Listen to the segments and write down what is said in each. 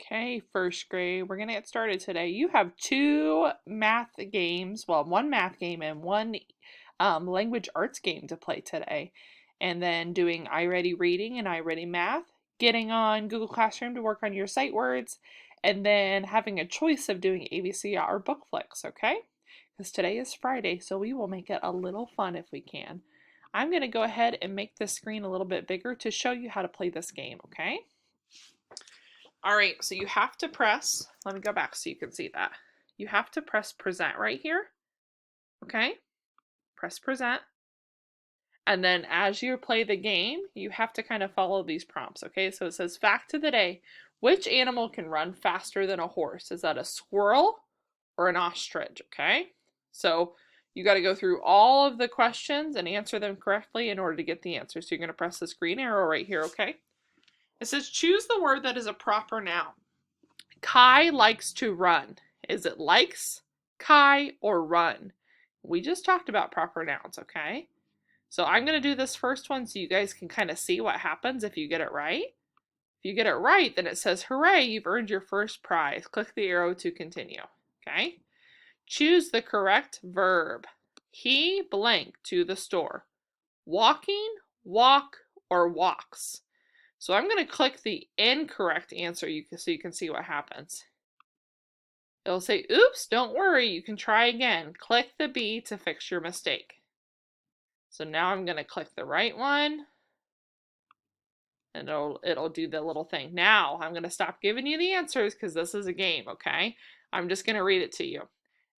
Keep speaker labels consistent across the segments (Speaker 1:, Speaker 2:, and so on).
Speaker 1: Okay, first grade, we're going to get started today. You have two math games, well, one math game and one language arts game to play today. And then doing iReady Reading and iReady Math, getting on Google Classroom to work on your sight words, and then having a choice of doing ABC or book flicks, okay? Because today is Friday, so we will make it a little fun if we can. I'm going to go ahead and make the screen a little bit bigger to show you how to play this game, okay? All right, so you have to press, let me go back so you can see that. You have to press present right here, okay? Press present. And then as you play the game, you have to kind of follow these prompts, okay? So it says, fact of the day, which animal can run faster than a horse? Is that a squirrel or an ostrich, okay? So you got to go through all of the questions and answer them correctly in order to get the answer. So you're going to press this green arrow right here, okay? It says, choose the word that is a proper noun. Kai likes to run. Is it likes, Kai, or run? We just talked about proper nouns, okay? So I'm going to do this first one so you guys can kind of see what happens if you get it right. If you get it right, then it says, hooray, you've earned your first prize. Click the arrow to continue, okay? Choose the correct verb. He blank to the store. Walking, walk, or walks. So I'm going to click the incorrect answer so you can see what happens. It'll say, oops, don't worry, you can try again. Click the B to fix your mistake. So now I'm going to click the right one, and it'll do the little thing. Now I'm going to stop giving you the answers because this is a game, okay? I'm just going to read it to you. It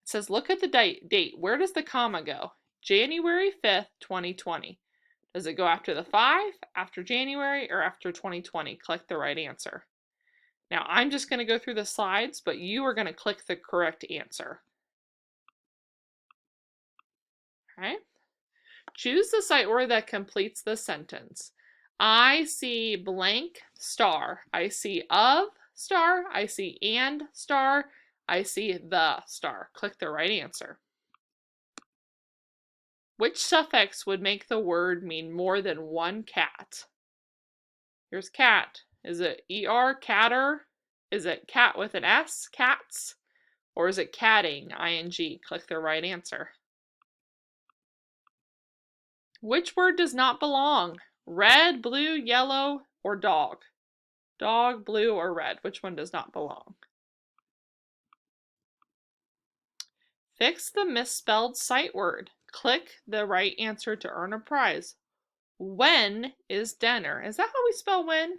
Speaker 1: says, look at the date. Where does the comma go? January 5th, 2020. Does it go after the 5, after January, or after 2020? Click the right answer. Now I'm just going to go through the slides, but you are going to click the correct answer. Okay? Choose the sight word that completes the sentence. I see blank star. I see of star. I see and star. I see the star. Click the right answer. Which suffix would make the word mean more than one cat? Here's cat. Is it er, catter? Is it cat with an S, cats? Or is it catting, ing? Click the right answer. Which word does not belong? Red, blue, yellow, or dog? Dog, blue, or red? Which one does not belong? Fix the misspelled sight word. Click the right answer to earn a prize. When is dinner? Is that how we spell when?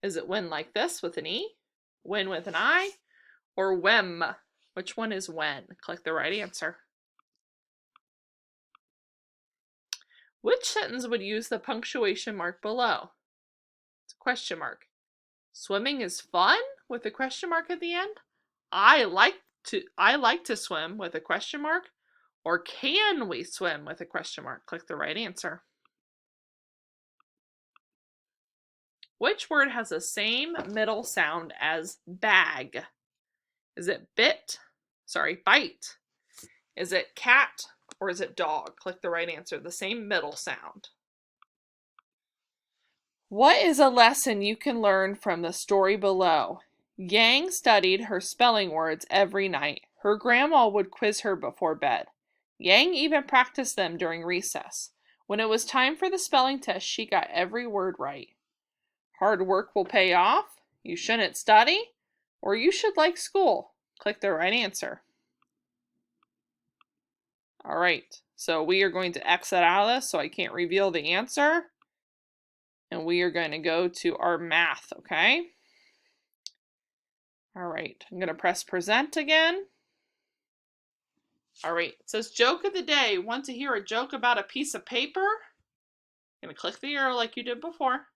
Speaker 1: Is it when like this with an E? When with an I? Or whem? Which one is when? Click the right answer. Which sentence would use the punctuation mark below? It's a question mark. Swimming is fun with a question mark at the end. I like to swim with a question mark. Or can we swim with a question mark? Click the right answer. Which word has the same middle sound as bag? Is it bite? Is it cat or is it dog? Click the right answer. The same middle sound. What is a lesson you can learn from the story below? Yang studied her spelling words every night. Her grandma would quiz her before bed. Yang even practiced them during recess. When it was time for the spelling test, she got every word right. Hard work will pay off. You shouldn't study. Or you should like school. Click the right answer. All right, so we are going to exit out of this so I can't reveal the answer. And we are going to go to our math, okay? All right, I'm going to press present again. All right, it says joke of the day. Want to hear a joke about a piece of paper? I'm going to click the arrow like you did before.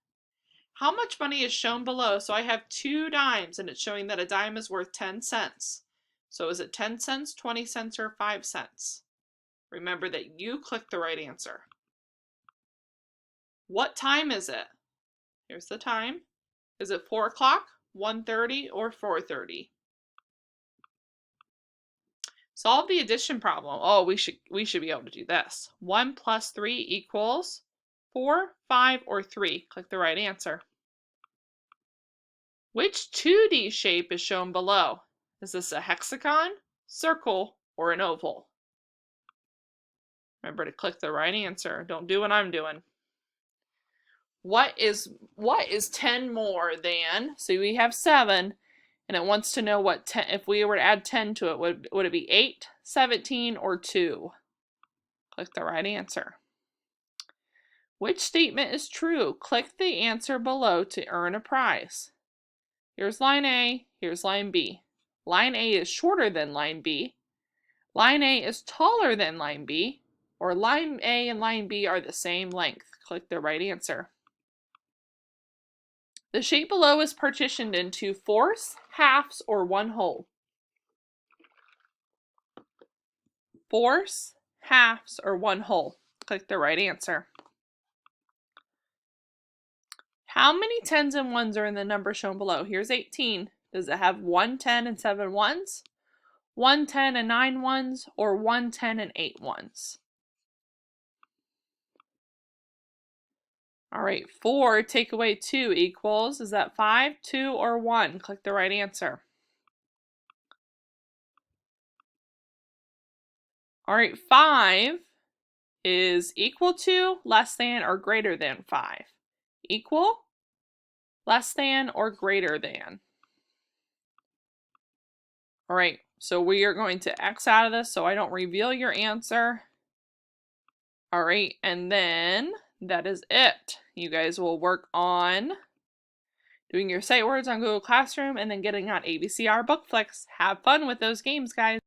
Speaker 1: How much money is shown below? So I have 2 dimes and it's showing that a dime is worth 10 cents. So is it 10 cents, 20 cents, or 5 cents? Remember that you clicked the right answer. What time is it? Here's the time. Is it 4 o'clock, 1:30, or 4:30? Solve the addition problem. Oh, we should be able to do this. 1 plus 3 equals 4, 5, or 3. Click the right answer. Which 2D shape is shown below? Is this a hexagon, circle, or an oval? Remember to click the right answer. Don't do what I'm doing. What is 10 more than? So we have 7, and it wants to know what 10, if we were to add 10 to it, would it be 8, 17, or 2? Click the right answer. Which statement is true? Click the answer below to earn a prize. Here's line A, here's line B. Line A is shorter than line B. Line A is taller than line B. Or line A and line B are the same length. Click the right answer. The shape below is partitioned into fourths, halves, or one whole. Fourths, halves, or one whole. Click the right answer. How many 10s and 1s are in the number shown below? Here's 18. Does it have 1 10 and 7 1s? 1 10 and 9 1s? Or 1 10 and 8 1s? All right, 4 take away 2 equals, is that 5, 2, or 1? Click the right answer. All right, 5 is equal to, less than, or greater than 5? Equal, less than, or greater than? All right, so we are going to X out of this so I don't reveal your answer. All right, and then that is it. You guys will work on doing your sight words on Google Classroom and then getting on ABCR BookFlix. Have fun with those games, guys.